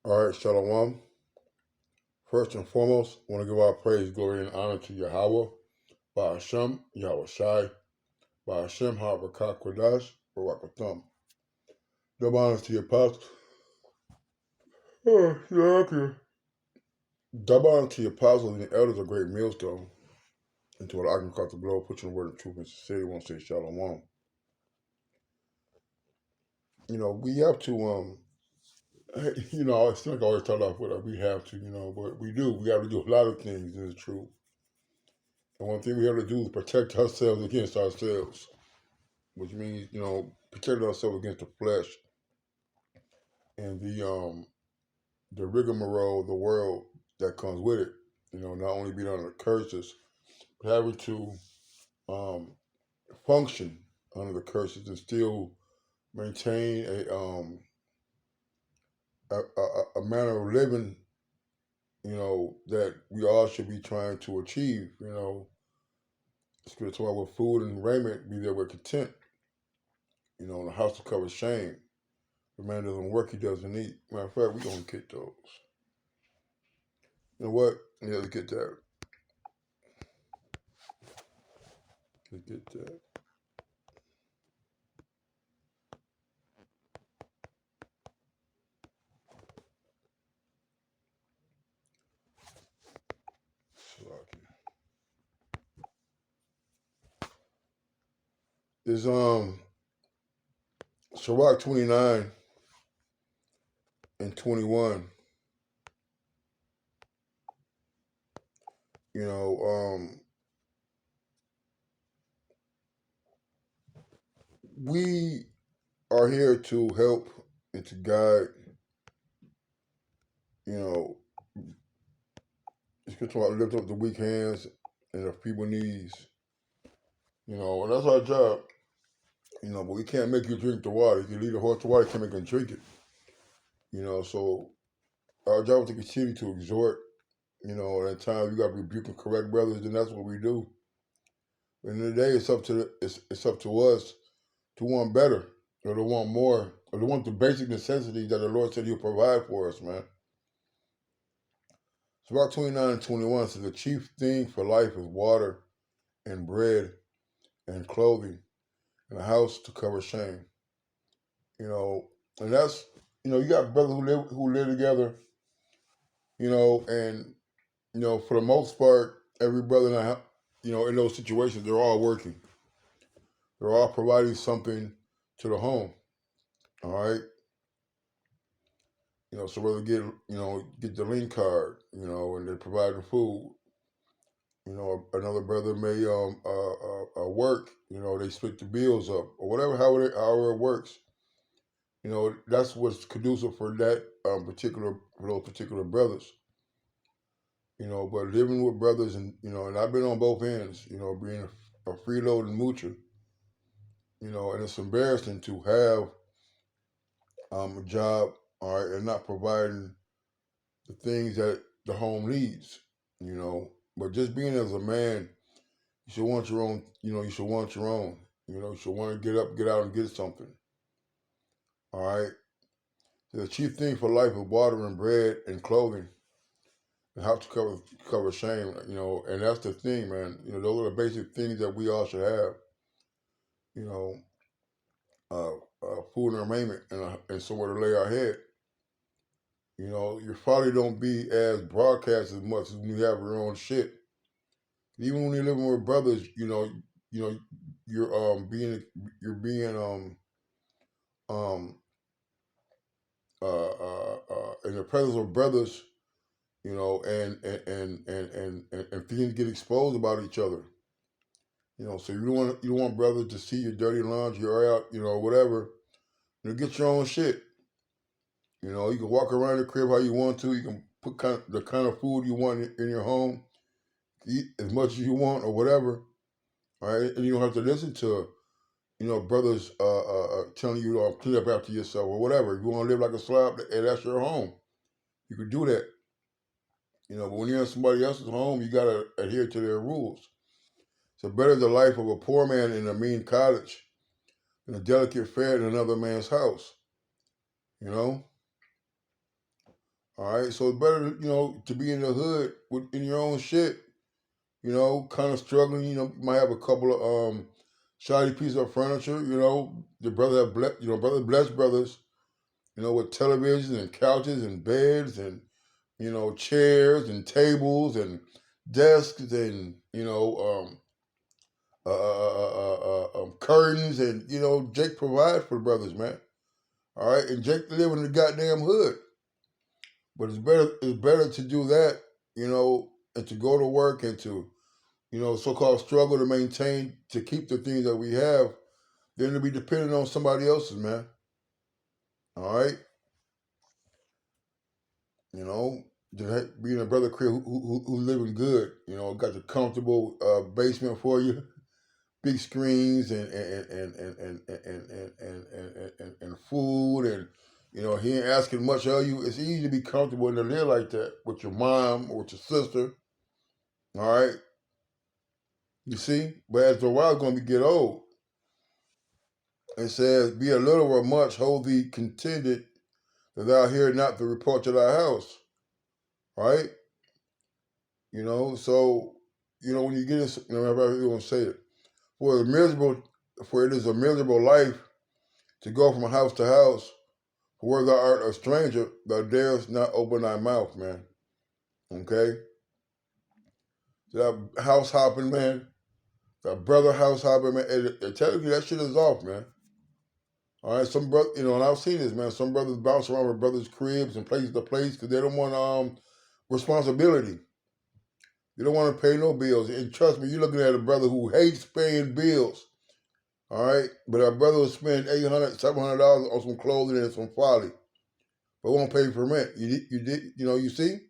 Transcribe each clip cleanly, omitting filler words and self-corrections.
All right, Shalom. First and foremost, I want to give our praise, glory, and honor to Yahweh, by Hashem, Yahweh Shai, by Hashem, Harakah Kodash, Barakatham. Double honors to your apostles. Oh, yeah, okay. Double honor to your apostles and the elders of great millstone, and to what I can call the globe, put your word in truth and sincerity. Want to say Shalom. We have to, I think I always start off with we have to, but we do. We have to do a lot of things, and it's true. And one thing we have to do is protect ourselves against ourselves, which means, protect ourselves against the flesh and the rigmarole of the world that comes with it. Not only being under the curses, but having to um, function under the curses and still maintain a manner of living, that we all should be trying to achieve. Scripture talk with food and raiment, be there with content. The house to cover shame. If a man doesn't work, he doesn't eat. Matter of fact, we're going to get those. You know what? Yeah, let's get that. Let's get that. Is Sirach 29 and 21. You know, we are here to help and to guide. You know, it's good to lift up the weak hands and the feeble knees. And that's our job. But we can't make you drink the water. If you lead a horse to water, you can't make him drink it. So our job is to continue to exhort. At times you got to rebuke and correct brothers, and that's what we do. At the end of the day, it's up to us to want better, or to want more, or to want the basic necessities that the Lord said He'll provide for us, man. So about 29 and 21 says the chief thing for life is water and bread and clothing and a house to cover shame. And that's you got brothers who live together, and for the most part, every brother in those situations, they're all working. They're all providing something to the home. All right. So whether get the link card, and they provide the food. Another brother may work. They split the bills up or whatever, however it works. That's what's conducive for that for those particular brothers. But living with brothers and I've been on both ends. Being a freeloading moocher. And it's embarrassing to have a job, all right, and not providing the things that the home needs, But just being as a man, you should want your own, you should want your own. You should want to get up, get out and get something. All right. The chief thing for life is water and bread and clothing. And how to cover shame, and that's the thing, man. Those are the basic things that we all should have. You know, food and raiment and somewhere to lay our head. Your folly don't be as broadcast as much as when you have your own shit. Even when you're living with brothers, you know, you're being um in the presence of brothers, and things get exposed about each other. So you don't want brothers to see your dirty laundry or out, whatever. Get your own shit. You can walk around the crib how you want to. You can put the kind of food you want in your home, eat as much as you want or whatever. All right, and you don't have to listen to brothers telling you to clean up after yourself or whatever. If you want to live like a slob, and that's your home. You can do that. But when you're in somebody else's home, you gotta adhere to their rules. So better the life of a poor man in a mean cottage than a delicate fare in another man's house. You know. All right, so it's better, to be in the hood in your own shit. Kind of struggling. You might have a couple of shoddy pieces of furniture. The brother have blessed brothers. With televisions and couches and beds and chairs and tables and desks and curtains and Jake provides for the brothers, man. All right, and Jake live in the goddamn hood, but it's better to do that, and to go to work and to so-called struggle to maintain to keep the things that we have than to be dependent on somebody else's, man. All right, you know, being a brother crib who living good, got the comfortable basement for you, big screens and food and he ain't asking much of you. It's easy to be comfortable and to live like that with your mom or with your sister. All right, you see, but as the while going to get old, it says, "Be a little or much, hold thee contented, that thou hear not the report of thy house." Right? So when you get in, I really want to say it. For it is a miserable life to go from house to house. For where thou art a stranger, thou darest not open thy mouth, man. Okay? That house hopping, man. That brother house hopping, man. And tell you that shit is off, man. All right, some brother, and I've seen this, man. Some brothers bounce around with brothers' cribs and place to place because they don't want responsibility. They don't want to pay no bills. And trust me, you're looking at a brother who hates paying bills. All right, but our brother will spend $800, $700 on some clothing and some folly, but won't pay for rent. You see.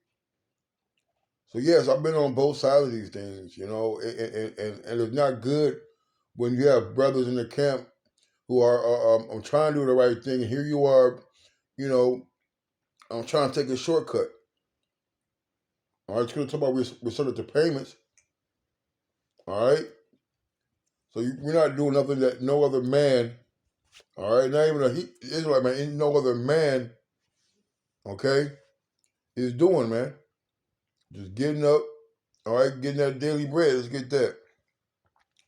So yes, I've been on both sides of these things, and it's not good when you have brothers in the camp who are I'm trying to do the right thing, and here you are, you know, I'm trying to take a shortcut. All right, it's going to talk about restorative to payments. All right, so we're not doing nothing that no other man. All right, not even Israelite man, no other man. Okay, is doing, man. Just getting up. All right, getting that daily bread. Let's get that.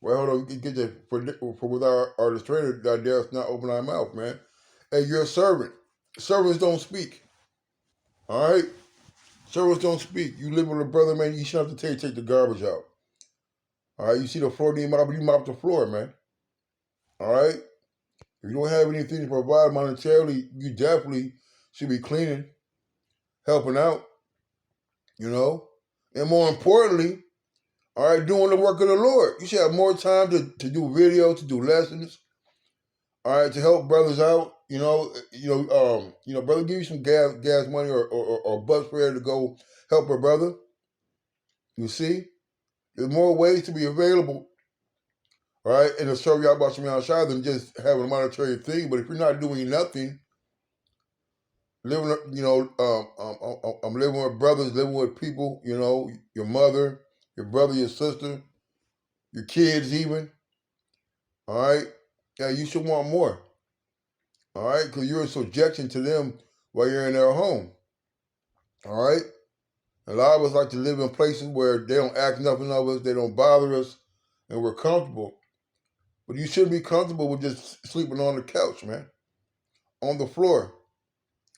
Well, hold on, get that for with our restrainer. That dares not open our mouth, man. Hey, you're a servant. Servants don't speak. All right, servants don't speak. You live with a brother, man. You shouldn't have to take the garbage out. All right, you see the floor need mop, you mop the floor, man. All right, if you don't have anything to provide monetarily, you definitely should be cleaning, helping out, and more importantly, all right, doing the work of the Lord. You should have more time to do videos, to do lessons, all right, to help brothers out. Brother, give you some gas money or bus fare to go help a brother. You see, there's more ways to be available, all right, and to serve y'all about some outside than just having a monetary thing. But if you're not doing nothing, living, I'm living with brothers, living with people, your mother, your brother, your sister, your kids, even, all right, yeah, you should want more, all right, because you're in subjection to them while you're in their home, all right. A lot of us like to live in places where they don't ask nothing of us, they don't bother us, and we're comfortable. But you shouldn't be comfortable with just sleeping on the couch, man, on the floor,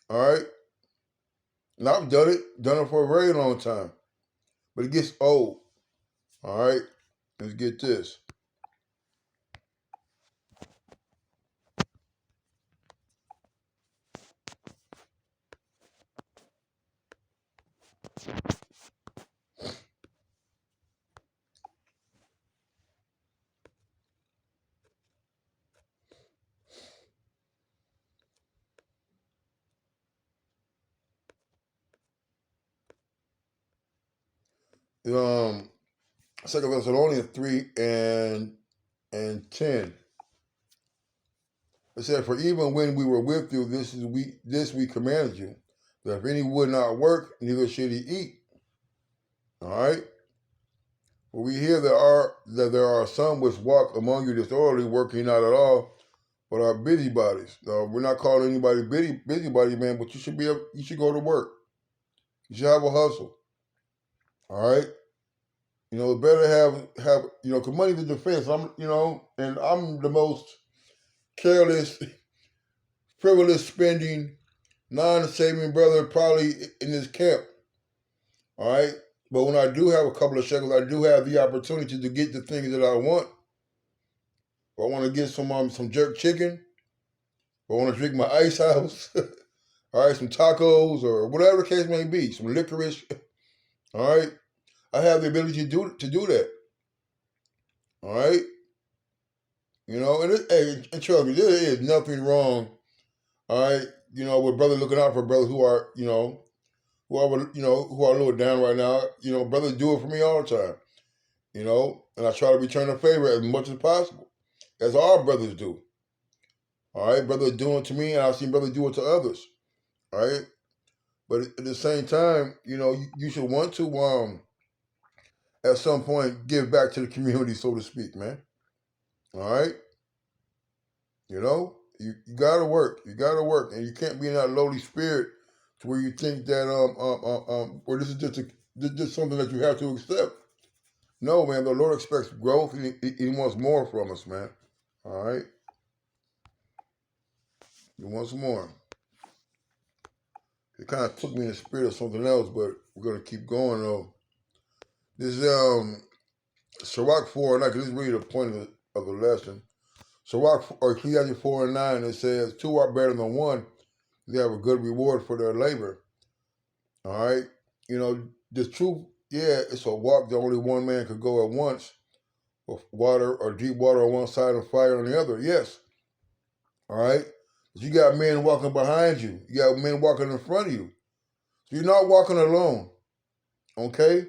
all right. And I've done it for a very long time, but it gets old, all right. Let's get this. Um, 2 Thessalonians 3 and 10. It said, "For even when we were with you, this we commanded you, that if any would not work, neither should he eat." All right. For we hear that there are some which walk among you disorderly, working not at all, but are busybodies. We're not calling anybody busybody, man, but you should go to work. You should have a hustle. All right. Better have cause money's the defense. And I'm the most careless, frivolous spending, non-saving brother probably in this camp. All right. But when I do have a couple of shekels, I do have the opportunity to get the things that I want. If I want to get some jerk chicken, if I want to drink my ice house, all right, some tacos or whatever the case may be, some licorice. All right, I have the ability to do that. All right, and trust me, there is nothing wrong. All right, with brother looking out for brothers who are who are a little down right now. Brothers do it for me all the time. And I try to return the favor as much as possible, as all brothers do. All right, brothers doing it to me, and I've seen brothers do it to others. All right, but at the same time, you should want to at some point give back to the community, so to speak, man. All right, you gotta work. You gotta work, and you can't be in that lowly spirit to where you think that or this is just something that you have to accept. No, man. The Lord expects growth. He wants more from us, man. All right, He wants more. It kind of took me in the spirit of something else, but we're gonna keep going though. This Sirach 4:9, because this is really the point of the lesson. Sirach or Ecclesiastes 4:9, it says, two are better than one. They have a good reward for their labor. All right. The truth, yeah, it's a walk that only one man could go at once, with water or deep water on one side and fire on the other. Yes. All right. But you got men walking behind you. You got men walking in front of you. So you're not walking alone. Okay?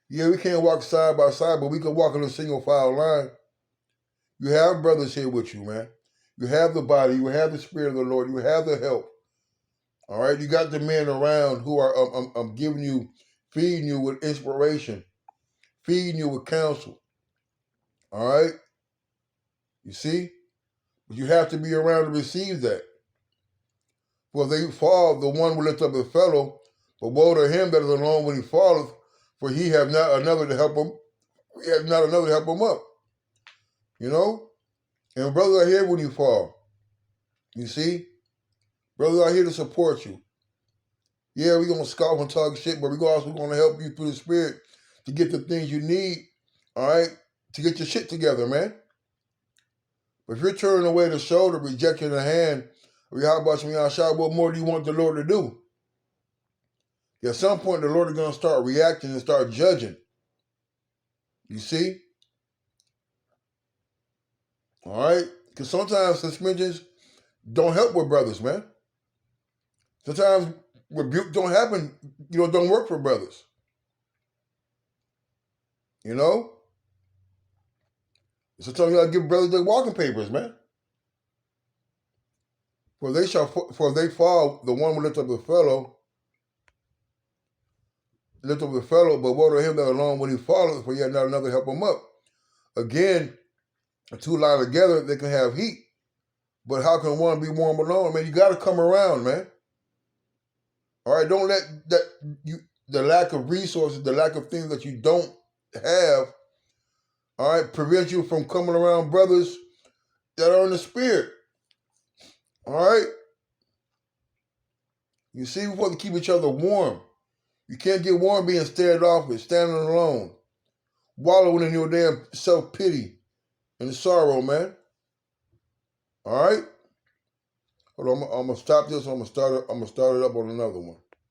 Yeah, we can't walk side by side, but we can walk in a single file line. You have brothers here with you, man. You have the body. You have the Spirit of the Lord. You have the help. All right? You got the men around who are giving you, feeding you with inspiration, feeding you with counsel. All right? You see? But you have to be around to receive that. For they fall, the one will lift up his fellow, but woe to him that is alone when he falleth, for he have not another to help him. He has not another to help him up. And brothers are here when you fall. You see? Brothers are here to support you. Yeah, we're going to scoff and talk shit, but we're also going to help you through the Spirit to get the things you need, all right, to get your shit together, man. But if you're turning away the shoulder, rejecting the hand, what more do you want the Lord to do? At some point, the Lord is going to start reacting and start judging. You see? All right? Because sometimes suspensions don't help with brothers, man. Sometimes rebuke don't happen, don't work for brothers. Sometimes you gotta give brothers their walking papers, man. For they fall, the one will lift up the fellow, but woe to him that alone when he falleth, for yet not another help him up. Again, the two lie together, they can have heat. But how can one be warm alone? Man, you gotta come around, man. All right, don't let the lack of resources, the lack of things that you don't have, all right, prevent you from coming around brothers that are in the Spirit. All right? You see, we want to keep each other warm. You can't get warm being standoffish, standing alone, wallowing in your damn self-pity and sorrow, man. All right? Hold on, I'm gonna stop this. I'm gonna start it up on another one.